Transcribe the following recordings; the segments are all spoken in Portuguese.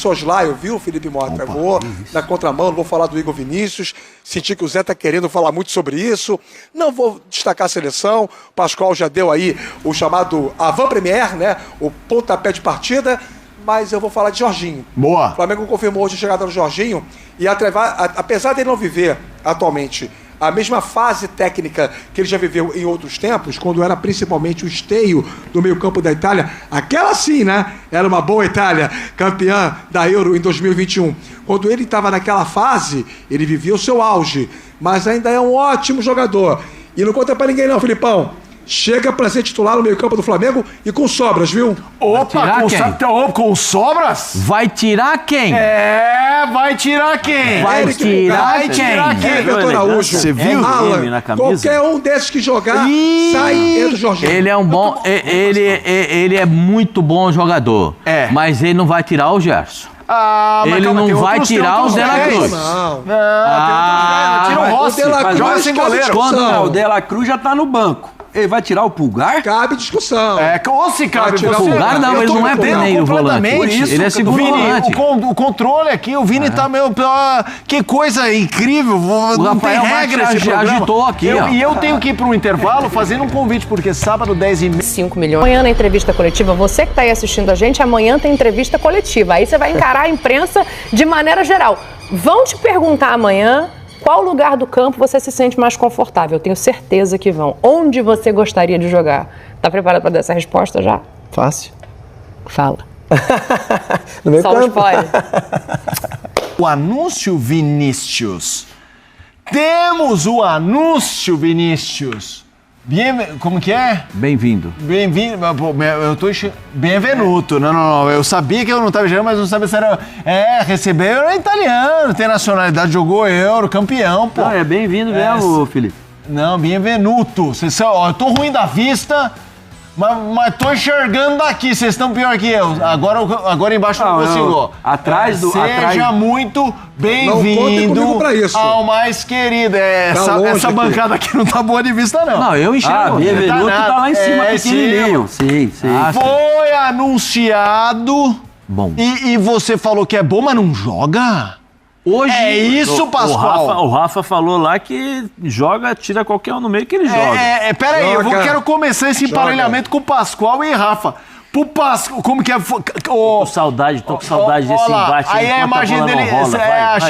soslaio, viu, Felipe Mota? Vou na contramão, não vou falar do Igor Vinícius. Senti que o Zé tá querendo falar muito sobre isso. Não vou destacar a seleção. O Pascoal já deu aí o chamado avant-première, né? O pontapé de partida. Mas eu vou falar de Jorginho. Boa. O Flamengo confirmou hoje a chegada do Jorginho. E apesar dele não viver atualmente a mesma fase técnica que ele já viveu em outros tempos, quando era principalmente o esteio do meio-campo da Itália, aquela sim, né? Era uma boa Itália, campeã da Euro em 2021. Quando ele estava naquela fase, ele vivia o seu auge, mas ainda é um ótimo jogador. E não conta pra ninguém não, Filipão. Chega pra ser titular no meio-campo do Flamengo e com sobras, viu? Opa, com sobras? Vai tirar quem? Vai tirar quem? Vai tirar quem? Everton Araújo, Você viu? Alan, qualquer um desses que jogar, sai do Jorginho. Ele é um bom... Ele é muito bom jogador. Mas ele não vai tirar o Gerson. Ele não vai tirar o De La Cruz. Não. Tira o Rossi. Joga sem goleiro. O De La Cruz já tá no banco. Ele vai tirar o Pulgar? Cabe discussão. Ou se cabe tirar O Pulgar não, ele não é primeiro volante. Ele é segundo volante. O controle aqui, o Vini tá meio... Que coisa incrível. Não tem regra esse programa. Agitou aqui, ó. E eu tenho que ir para um intervalo fazendo um convite, porque sábado, 10h30... 5 milhões. Amanhã na entrevista coletiva, você que tá aí assistindo a gente, amanhã tem entrevista coletiva. Aí você vai encarar a imprensa de maneira geral. Vão te perguntar amanhã... Qual lugar do campo você se sente mais confortável? Eu tenho certeza que vão. Onde você gostaria de jogar? Tá preparado para dar essa resposta já? Fácil. Fala. No meio Só campo. spoiler. O anúncio, Vinícius. Temos o anúncio, Vinícius. Como que é? Bem-vindo. Bem-vindo. Eu tô Benvenuto. Não. Eu sabia que eu não estava enxergando, mas não sabia se era. Recebeu é italiano, tem nacionalidade, jogou Euro, campeão, pô. Não, é bem-vindo mesmo, Felipe. Não, benvenuto. Eu tô ruim da vista, mas tô enxergando daqui. Vocês estão pior que eu. Agora embaixo não consigo. Seja muito bem-vindo ao mais querido. Essa bancada aqui não tá boa de vista, não. Não, eu enxergo. Benvenuto tá lá em cima, pequenininho. Sim. Foi anunciado. Bom. E você falou que é bom, mas não joga? Hoje, é isso, Pascoal? O Rafa falou lá que tira qualquer um no meio que ele joga. Pera aí, quero começar esse emparelhamento com o Pascoal e Rafa. Pro Pascoal, como que é? Tô com saudade desse embate. Aí a imagem dele,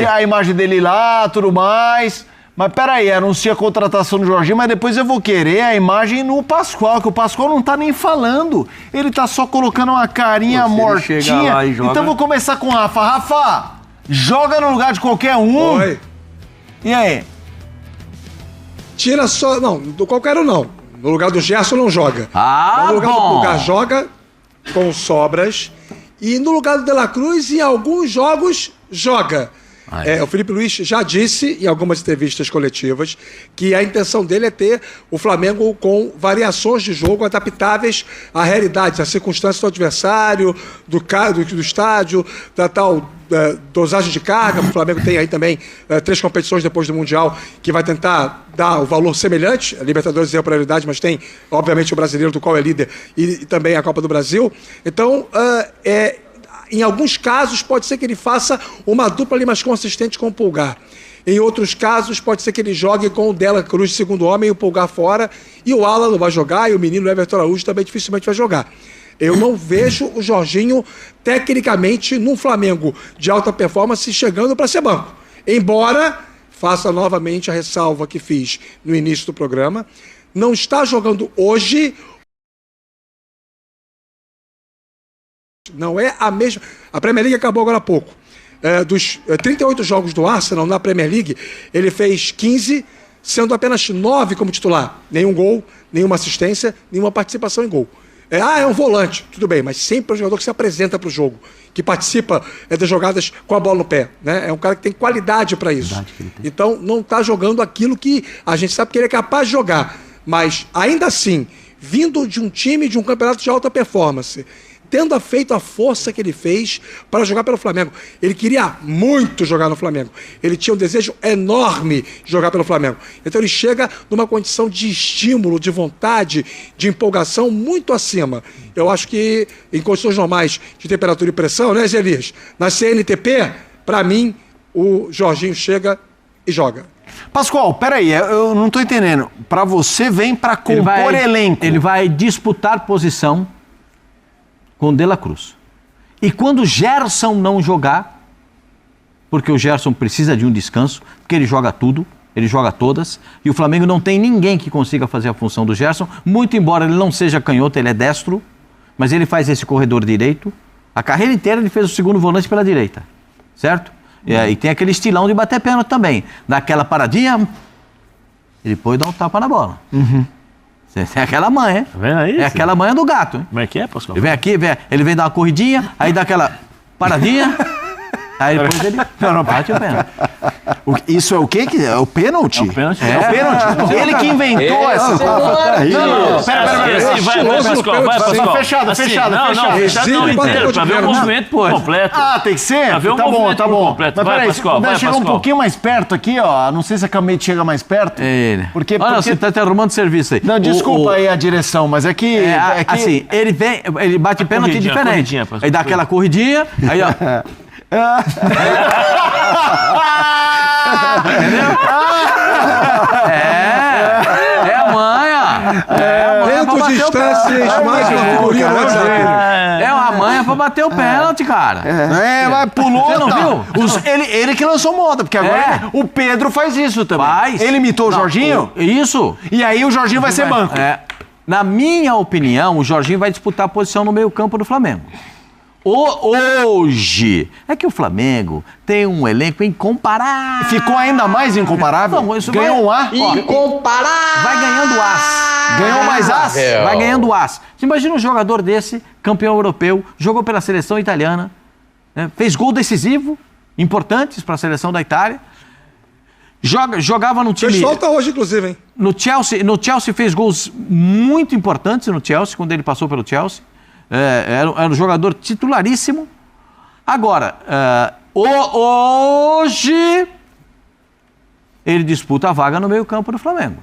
a imagem dele lá, tudo mais. Mas peraí, anuncia a contratação do Jorginho, mas depois eu vou querer a imagem no Pascoal, que o Pascoal não tá nem falando. Ele tá só colocando uma carinha mortinha. Lá e joga... Então eu vou começar com o Rafa. Rafa, joga no lugar de qualquer um. Oi. E aí? Tira só... Não, do qualquer um não. No lugar do Gerson não joga. No lugar do Pulgar joga com sobras. E no lugar do De La Cruz, em alguns jogos, joga. O Felipe Luiz já disse em algumas entrevistas coletivas que a intenção dele é ter o Flamengo com variações de jogo adaptáveis à realidade, às circunstâncias do adversário, do estádio, da tal dosagem de carga. O Flamengo tem aí também 3 competições depois do Mundial que vai tentar dar o valor semelhante. A Libertadores é a prioridade, mas tem, obviamente, o Brasileiro, do qual é líder, e também a Copa do Brasil. Então, em alguns casos, pode ser que ele faça uma dupla ali mais consistente com o Pulgar. Em outros casos, pode ser que ele jogue com o De La Cruz, segundo homem, e o Pulgar fora. E o Alan não vai jogar, e o menino Everton Araújo também dificilmente vai jogar. Eu não vejo o Jorginho, tecnicamente, num Flamengo de alta performance, chegando para ser banco. Embora, faça novamente a ressalva que fiz no início do programa, não está jogando hoje... Não é a mesma... A Premier League acabou agora há pouco. Dos 38 jogos do Arsenal na Premier League, ele fez 15, sendo apenas 9 como titular. Nenhum gol, nenhuma assistência, nenhuma participação em gol. É um volante, tudo bem, mas sempre é um jogador que se apresenta para o jogo, que participa das jogadas com a bola no pé. Né? É um cara que tem qualidade para isso. Então, não está jogando aquilo que a gente sabe que ele é capaz de jogar. Mas, ainda assim, vindo de um time de um campeonato de alta performance... tendo feito a força que ele fez para jogar pelo Flamengo. Ele queria muito jogar no Flamengo. Ele tinha um desejo enorme de jogar pelo Flamengo. Então ele chega numa condição de estímulo, de vontade, de empolgação muito acima. Eu acho que em condições normais de temperatura e pressão, né, Zé Elias? Na CNTP, para mim, o Jorginho chega e joga. Pascoal, peraí, eu não tô entendendo. Pra você vem pra compor elenco. Ele vai disputar posição com o De La Cruz. E quando o Gerson não jogar, porque o Gerson precisa de um descanso, porque ele joga tudo, ele joga todas, e o Flamengo não tem ninguém que consiga fazer a função do Gerson, muito embora ele não seja canhoto, ele é destro, mas ele faz esse corredor direito. A carreira inteira ele fez o segundo volante pela direita, certo? E tem aquele estilão de bater pênalti também. Daquela paradinha, ele depois dá um tapa na bola. É aquela manha, tá vendo aí? É aquela manha do gato, hein? Como é que é, Pascoal? Ele vem aqui, ele vem dar uma corridinha, aí dá aquela paradinha, aí depois ele bate o pênalti. Isso é o quê? É o pênalti? É o pênalti. É o pênalti? Ele que inventou essa... Não, pera. Vai, Pascoal, vai. Fechado. Não, inteiro, pra ver o movimento completo. Ah, tem que ser? Pra ver o movimento completo. Vai, Pascoal, vai, Chega um pouquinho mais perto aqui, ó. Não sei se a Camete chega mais perto. Ele. Porque... Olha, você tá até arrumando serviço aí. Não, desculpa aí a direção, mas é que... Assim, ele bate pênalti diferente. Aí dá aquela corridinha, aí ó... Entendeu? É a manha. Dentro de instâncias mais uma figurinha no WhatsApp. É uma manha pra bater o pênalti, cara. Mas pulou. Você não viu? Ele que lançou moda, porque agora o Pedro faz isso também. Ele imitou o Jorginho? Isso. E aí o Jorginho vai ser banco. Na minha opinião, o Jorginho vai disputar a posição no meio-campo do Flamengo. Hoje, é que o Flamengo tem um elenco incomparável. Ficou ainda mais incomparável? Não, isso ganhou um ar? Incomparável. Vai ganhando as. Ganhou mais as? Vai ganhando as. Você imagina um jogador desse, campeão europeu, jogou pela seleção italiana, né, fez gol decisivo, importantes para a seleção da Itália. Jogava no time... Fez falta hoje, inclusive, hein? No Chelsea fez gols muito importantes no Chelsea, quando ele passou pelo Chelsea. Era um jogador titularíssimo. Agora, hoje, ele disputa a vaga no meio-campo do Flamengo.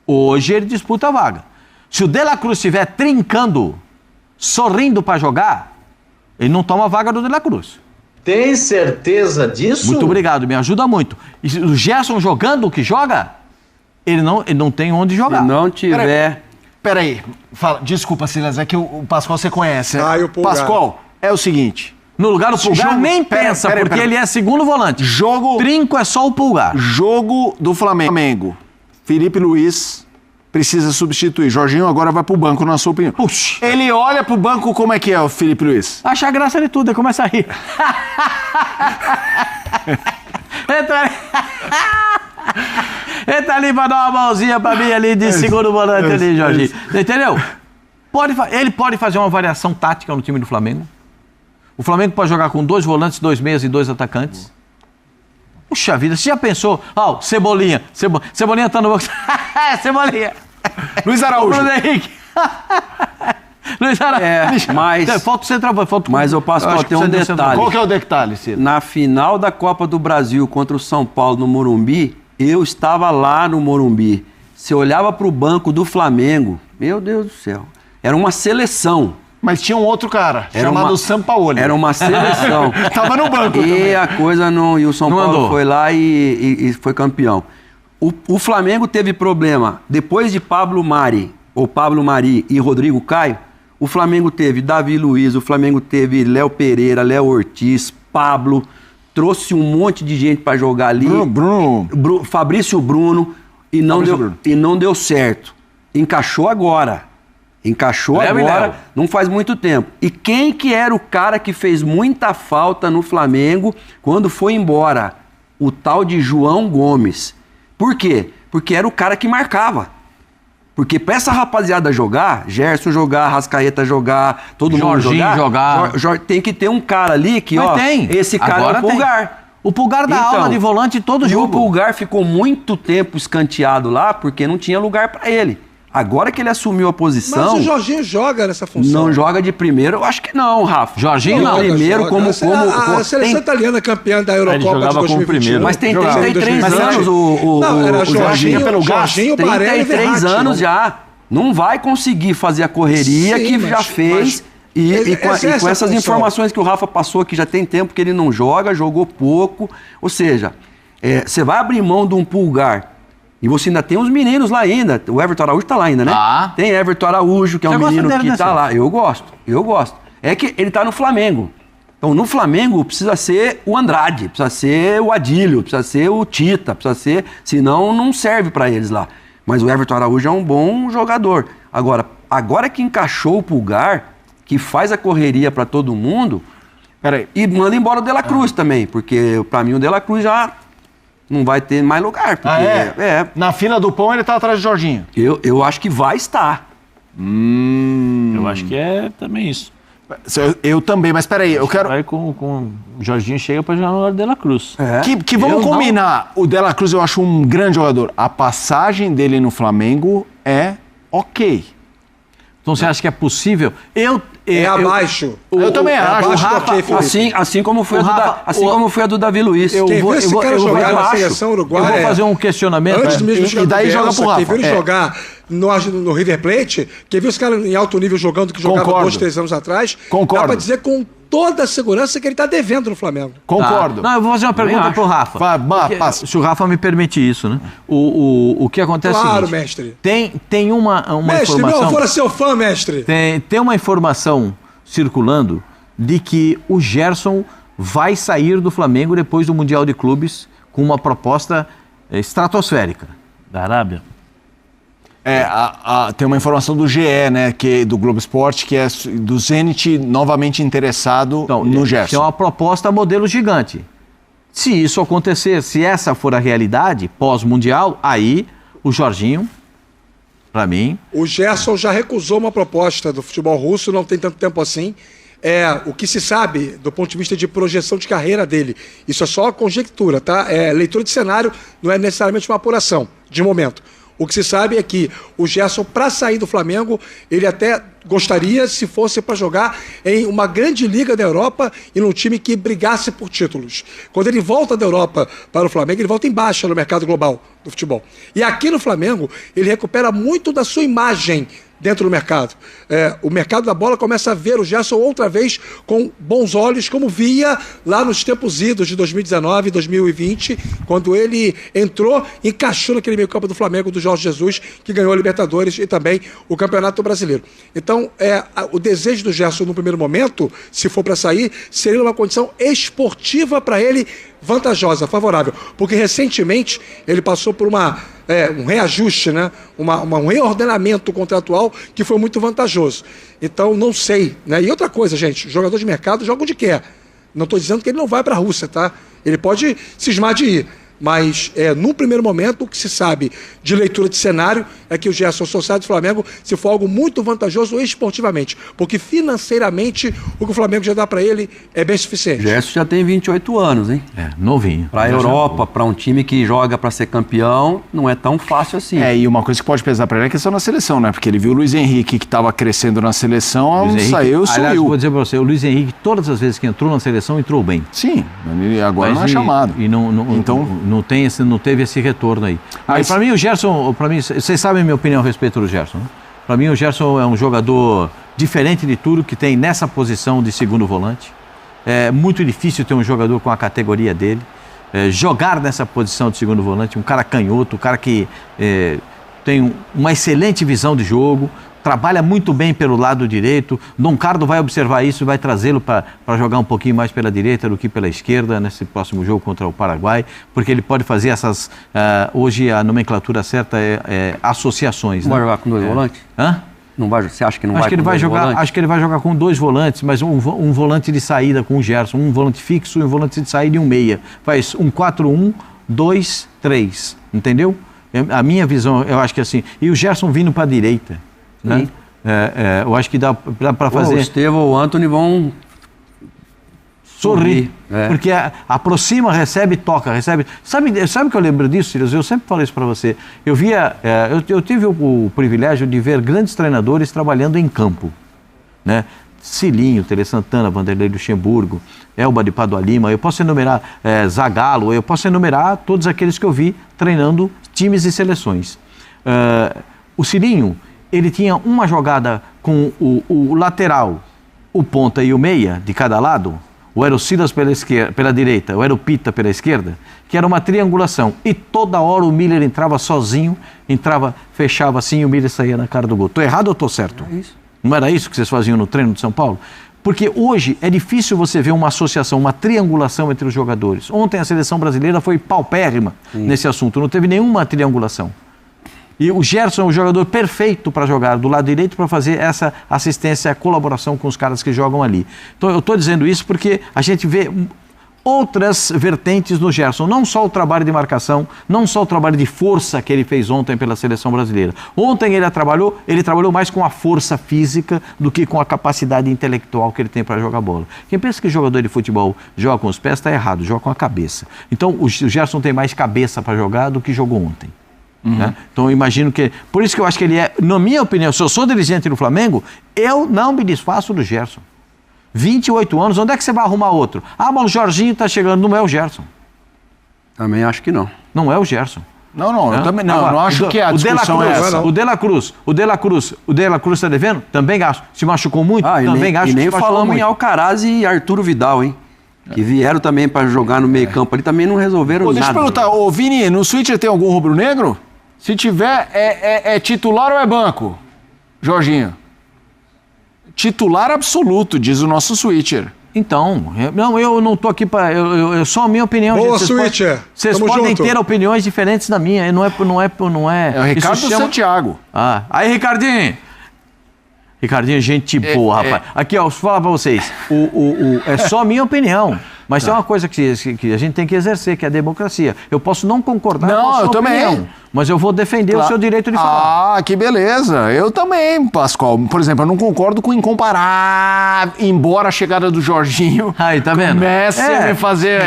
Hoje ele disputa a vaga. Se o De La Cruz estiver trincando, sorrindo para jogar, ele não toma a vaga do De La Cruz. Tem certeza disso? Muito obrigado, me ajuda muito. E o Gerson jogando o que joga, ele não tem onde jogar. Se não tiver... Peraí, desculpa, Silas, é que o Pascoal você conhece. E o Pulgar. Pascoal, é o seguinte... No lugar do Pulgar, nem pensa, porque ele é segundo volante. Trinco é só o Pulgar. Jogo do Flamengo. Felipe Luiz precisa substituir. Jorginho agora vai pro banco, na sua opinião. Puxa. Ele olha pro banco, como é que é o Felipe Luiz? Acha graça de tudo, ele começa a rir. Entra ali pra dar uma mãozinha pra mim ali de segundo volante ali, Jorginho. Entendeu? Ele pode fazer uma variação tática no time do Flamengo. O Flamengo pode jogar com 2 volantes, 2 meias e 2 atacantes. Puxa vida, você já pensou? Cebolinha. Cebolinha tá no banco. Cebolinha. Luiz Araújo. Bruno Henrique. Luiz Araújo. Mas... Falta o centroavante. Mas eu passo pra ter um detalhe. Qual que é o detalhe, Ciro? Na final da Copa do Brasil contra o São Paulo no Morumbi, eu estava lá no Morumbi. Você olhava pro banco do Flamengo, meu Deus do céu, era uma seleção. Mas tinha um outro cara, chamado Sampaoli. Era uma seleção. Tava no banco também. E a coisa não... E o São Paulo foi lá e foi campeão. O Flamengo teve problema. Depois de Pablo Mari e Rodrigo Caio, o Flamengo teve Davi Luiz, o Flamengo teve Léo Pereira, Léo Ortiz, Pablo, trouxe um monte de gente para jogar ali. Fabrício Bruno, e não deu certo. Encaixou agora. Não faz muito tempo. E quem que era o cara que fez muita falta no Flamengo quando foi embora? O tal de João Gomes. Por quê? Porque era o cara que marcava. Porque pra essa rapaziada jogar, Gerson jogar, Arrascaeta jogar, todo mundo jogar, tem que ter um cara ali que, esse cara agora é o Pulgar. O Pulgar dá aula de volante todo jogo. E o Pulgar ficou muito tempo escanteado lá porque não tinha lugar pra ele. Agora que ele assumiu a posição... Mas o Jorginho joga nessa função. Não joga de primeiro? Eu acho que não, Rafa. Jorginho não. Primeiro, joga. A seleção italiana campeã da Eurocopa de 2021. Mas tem 33 anos o Jorginho pelo Jorginho, 33 anos já. Não vai conseguir fazer a correria que já fez. E com essas informações que o Rafa passou, que já tem tempo que ele não joga, jogou pouco. Ou seja, você vai abrir mão de um Pulgar. E você ainda tem uns meninos lá ainda. O Everton Araújo tá lá ainda, né? Tem Everton Araújo, que é um menino que tá lá. Eu gosto. É que ele tá no Flamengo. Então, no Flamengo, precisa ser o Andrade, precisa ser o Adílio, precisa ser o Tita, precisa ser... Senão, não serve para eles lá. Mas o Everton Araújo é um bom jogador. Agora que encaixou o Pulgar, que faz a correria para todo mundo, e manda embora o De La Cruz também, porque para mim o De La Cruz já... não vai ter mais lugar. Porque Na fila do pão ele tá atrás de Jorginho. Eu acho que vai estar. Eu acho que é também isso. Eu também, mas peraí, eu quero... Vai com o Jorginho chega pra jogar no lado do De La Cruz. Que vamos combinar. O De La Cruz eu acho um grande jogador. A passagem dele no Flamengo é ok. Então você acha que é possível? Abaixo. Eu também acho. Rafa, assim como foi a do Davi Luiz. Eu vou na seleção uruguaia. Eu vou fazer um questionamento. Antes mesmo de e daí joga pro Rafa. Quem viu ele jogar no River Plate, quem viu esse cara em alto nível jogando, que jogava 2, 3 anos atrás, dá pra dizer com toda a segurança que ele tá devendo no Flamengo. Concordo. Não, eu vou fazer uma pergunta pro Rafa. Passa. Se o Rafa me permite isso, né? O que acontece é o seguinte, mestre. Tem uma mestre, informação... meu avô era seu fã, mestre. Tem uma informação circulando de que o Gerson vai sair do Flamengo depois do Mundial de Clubes com uma proposta estratosférica. Da Arábia? Tem uma informação do GE, né, do Globo Esporte, que é do Zenit novamente interessado no Gerson. É uma proposta modelo gigante. Se isso acontecer, se essa for a realidade pós-mundial, aí o Jorginho, para mim... O Gerson já recusou uma proposta do futebol russo, não tem tanto tempo assim. O que se sabe do ponto de vista de projeção de carreira dele. Isso é só conjectura, tá? Leitura de cenário, não é necessariamente uma apuração de momento. O que se sabe é que o Gerson, para sair do Flamengo, ele até gostaria se fosse para jogar em uma grande liga da Europa e num time que brigasse por títulos. Quando ele volta da Europa para o Flamengo, ele volta em baixa no mercado global do futebol. E aqui no Flamengo, ele recupera muito da sua imagem dentro do mercado. O mercado da bola começa a ver o Gerson outra vez com bons olhos, como via lá nos tempos idos de 2019 e 2020, quando ele entrou e encaixou naquele meio campo do Flamengo, do Jorge Jesus, que ganhou a Libertadores e também o Campeonato Brasileiro. Então, o desejo do Gerson no primeiro momento, se for para sair, seria uma condição esportiva para ele vantajosa, favorável, porque recentemente ele passou por um reajuste, né? Um reordenamento contratual que foi muito vantajoso. Então, não sei, né? E outra coisa, gente, jogador de mercado joga onde quer. Não estou dizendo que ele não vai para a Rússia, tá? Ele pode cismar de ir. Mas, num primeiro momento, o que se sabe de leitura de cenário é que o Gerson só sai do Flamengo se for algo muito vantajoso esportivamente. Porque, financeiramente, o que o Flamengo já dá para ele é bem suficiente. O Gerson já tem 28 anos, hein? Novinho. Para a Europa, para um time que joga para ser campeão, não é tão fácil assim. E uma coisa que pode pesar para ele é a questão na seleção, né? Porque ele viu o Luiz Henrique, que estava crescendo na seleção, saiu e sumiu. Aliás, vou dizer para você, o Luiz Henrique, todas as vezes que entrou na seleção, entrou bem. Sim, agora não é chamado. Então... Não teve esse retorno aí. Mas para mim o Gerson, vocês sabem a minha opinião a respeito do Gerson, né? Para mim o Gerson é um jogador diferente de tudo que tem nessa posição de segundo volante. É muito difícil ter um jogador com a categoria dele. Jogar nessa posição de segundo volante, um cara canhoto, um cara que tem uma excelente visão de jogo, trabalha muito bem pelo lado direito. Dom Cardo vai observar isso e vai trazê-lo para jogar um pouquinho mais pela direita do que pela esquerda nesse próximo jogo contra o Paraguai, porque ele pode fazer essas... hoje a nomenclatura certa é associações. Não vai jogar com dois volantes? Não vai, você acha que não vai com dois volantes? Acho que ele vai jogar com dois volantes, mas um volante de saída com o Gerson, um volante fixo e um volante de saída e um meia. Faz um 4-1, 2-3, entendeu? A minha visão, eu acho que assim... E o Gerson vindo para a direita. Né? Eu acho que dá para fazer... O Estevão ou o Antony vão Sorrir. Porque aproxima, recebe, toca, recebe. Sabe que eu lembro disso, Silas? Eu sempre falo isso para você. Eu tive o privilégio de ver grandes treinadores trabalhando em campo, né? Cilinho, Tele Santana, Vanderlei Luxemburgo, Elba de Padua Lima, eu posso enumerar Zagallo, eu posso enumerar todos aqueles que eu vi treinando times e seleções. O Cilinho, ele tinha uma jogada com o lateral, o ponta e o meia de cada lado, ou era o Silas pela direita, ou era o Pita pela esquerda, que era uma triangulação. E toda hora o Miller entrava sozinho, fechava assim e o Miller saía na cara do gol. Estou errado ou estou certo? É isso. Não era isso que vocês faziam no treino de São Paulo? Porque hoje é difícil você ver uma associação, uma triangulação entre os jogadores. Ontem a seleção brasileira foi paupérrima nesse assunto, não teve nenhuma triangulação. E o Gerson é o jogador perfeito para jogar do lado direito para fazer essa assistência, colaboração com os caras que jogam ali. Então eu estou dizendo isso porque a gente vê outras vertentes no Gerson, não só o trabalho de marcação, não só o trabalho de força que ele fez ontem pela seleção brasileira. Ontem ele trabalhou mais com a força física do que com a capacidade intelectual que ele tem para jogar bola. Quem pensa que jogador de futebol joga com os pés está errado, joga com a cabeça. Então o Gerson tem mais cabeça para jogar do que jogou ontem. Né? Então eu imagino que... Por isso que eu acho que ele é, na minha opinião, se eu sou dirigente do Flamengo, eu não me desfaço do Gerson. 28 anos, onde é que você vai arrumar outro? Ah, mas o Jorginho está chegando, não é o Gerson. Também acho que não. Não é o Gerson. Não, eu também não. Agora, não acho que a discussão é essa. O De La Cruz está devendo? Também acho. Se machucou muito? Também acho. E nem falamos em Alcaraz e Arturo Vidal, hein? Que vieram também para jogar no meio campo ali, também não resolveram nada. Deixa eu perguntar, Vini, no Switcher tem algum rubro-negro? Se tiver, é titular ou é banco? Jorginho? Titular absoluto, diz o nosso Switcher. Então, eu não estou aqui para... É só a minha opinião. Boa, Switcher. Vocês podem ter opiniões diferentes da minha. Não é. É o Ricardo Santiago. Aí, Ricardinho. Ricardinho, gente boa, rapaz. Aqui, ó, vou falar para vocês. É só a minha opinião. Mas tem uma coisa que a gente tem que exercer, que é a democracia. Eu posso não concordar com a sua opinião, mas eu vou defender o seu direito de falar. Ah, que beleza. Eu também, Pascoal. Por exemplo, eu não concordo com incomparável, embora a chegada do Jorginho aí, tá vendo? comece a me fazer...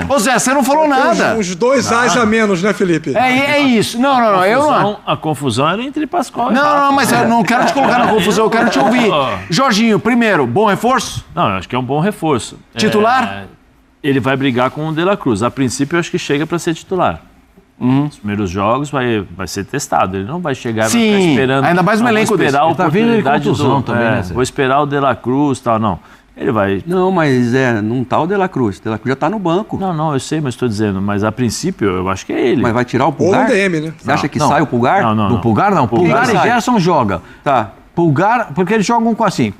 Ô Zé, você não falou nada. Uns 2 ais a menos, né, Felipe? É isso. Não, eu não... A confusão era entre Pascoal e Não, mas eu não quero te colocar na confusão, eu quero te ouvir. Jorginho, primeiro, bom reforço? Não, eu acho que é um bom reforço. Titular? Ele vai brigar com o De La Cruz. A princípio, eu acho que chega para ser titular. Os primeiros jogos vai ser testado. Ele não vai chegar e ficar esperando. Ainda mais no elenco desse. Ele tá vindo de contusão também, né? Vou esperar o De La Cruz e tal. Não. Ele vai... Não, mas não tá o De La Cruz. O De La Cruz já tá no banco. Não, eu sei, mas estou dizendo. Mas a princípio, eu acho que é ele. Mas vai tirar o Pulgar? Ou o DM, né? Você acha que sai o Pulgar? Não. O Pulgar não. Pulgar e Gerson joga. Tá. Pulgar, porque eles jogam com assim,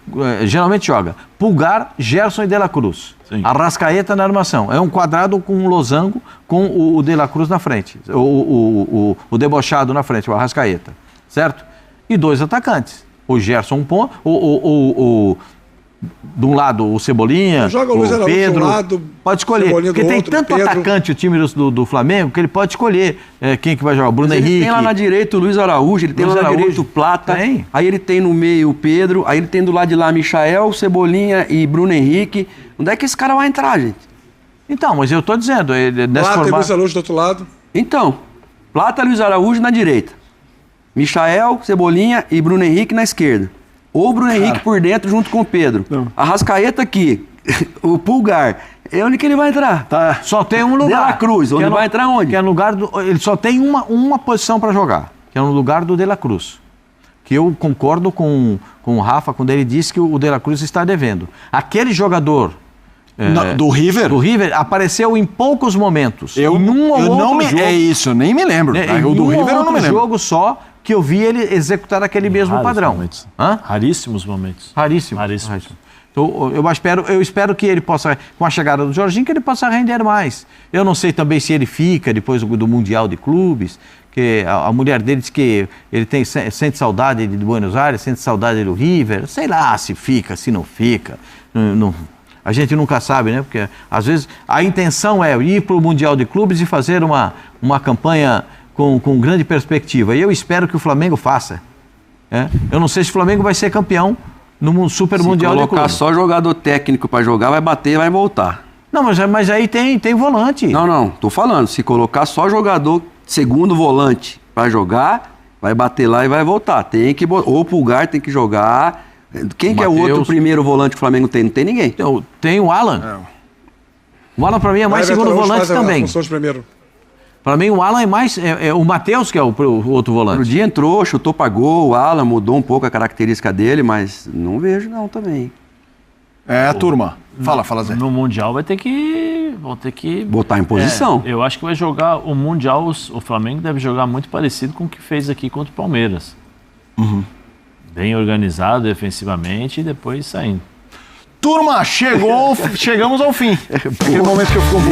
geralmente joga Pulgar, Gerson e De La Cruz. Sim. Arrascaeta na armação. É um quadrado com um losango com o De La Cruz na frente. O debochado na frente, o Arrascaeta. Certo? E 2 atacantes. O Gerson um ponto, de um lado o Cebolinha, joga o Luiz Araújo Pedro, de um lado, pode escolher, Cebolinha porque do tem outro, tanto Pedro. atacante o time do Flamengo que ele pode escolher quem que vai jogar, o Bruno Henrique. Henrique. Ele tem lá na direita o Luiz Araújo, ele tem lá na direita o Plata, aí ele tem no meio o Pedro, aí ele tem do lado de lá Michael, Cebolinha e Bruno Henrique. Onde é que esse cara vai entrar, gente? Então, mas eu tô dizendo... Plata e Luiz Araújo do outro lado. Então, Plata, Luiz Araújo na direita, Michael, Cebolinha e Bruno Henrique na esquerda. Ou o Bruno Henrique por dentro junto com o Pedro. Arrascaeta aqui, o Pulgar. É onde que ele vai entrar? Tá. Só tem um lugar. De La Cruz, onde vai entrar onde? Que é no lugar ele só tem uma posição para jogar, que é no lugar do De La Cruz. Que eu concordo com o Rafa quando ele disse que o De La Cruz está devendo. Aquele jogador... do River? Do River apareceu em poucos momentos. É isso, nem me lembro. O do River eu não me lembro. Jogo só que eu vi ele executar aquele mesmo padrão. Raríssimos momentos. Raríssimos. Então, eu espero que ele possa, com a chegada do Jorginho, que ele possa render mais. Eu não sei também se ele fica depois do Mundial de Clubes, que a mulher dele diz que ele sente saudade de Buenos Aires, sente saudade do River. Sei lá se fica, se não fica. A gente nunca sabe, né? Porque às vezes a intenção é ir para o Mundial de Clubes e fazer uma campanha com grande perspectiva. E eu espero que o Flamengo faça. Eu não sei se o Flamengo vai ser campeão no Super Mundial de Clube. Se colocar só jogador técnico para jogar, vai bater e vai voltar. Não, mas aí tem volante. Não, tô falando. Se colocar só jogador segundo volante para jogar, vai bater lá e vai voltar. Ou o Pulgar tem que jogar. Quem que é o outro primeiro volante que o Flamengo tem? Não tem ninguém. Tem o Alan. O Alan para mim é mais segundo volante também. Para mim o Alan é mais... É o Matheus que é o outro volante. O dia entrou, chutou para gol, o Alan mudou um pouco a característica dele, mas não vejo não também. Turma. Fala, Zé. No Mundial vão ter que botar em posição. Eu acho que vai jogar o Mundial, o Flamengo deve jogar muito parecido com o que fez aqui contra o Palmeiras. Bem organizado defensivamente e depois saindo. Turma, chegamos ao fim. Aquele momento que eu fico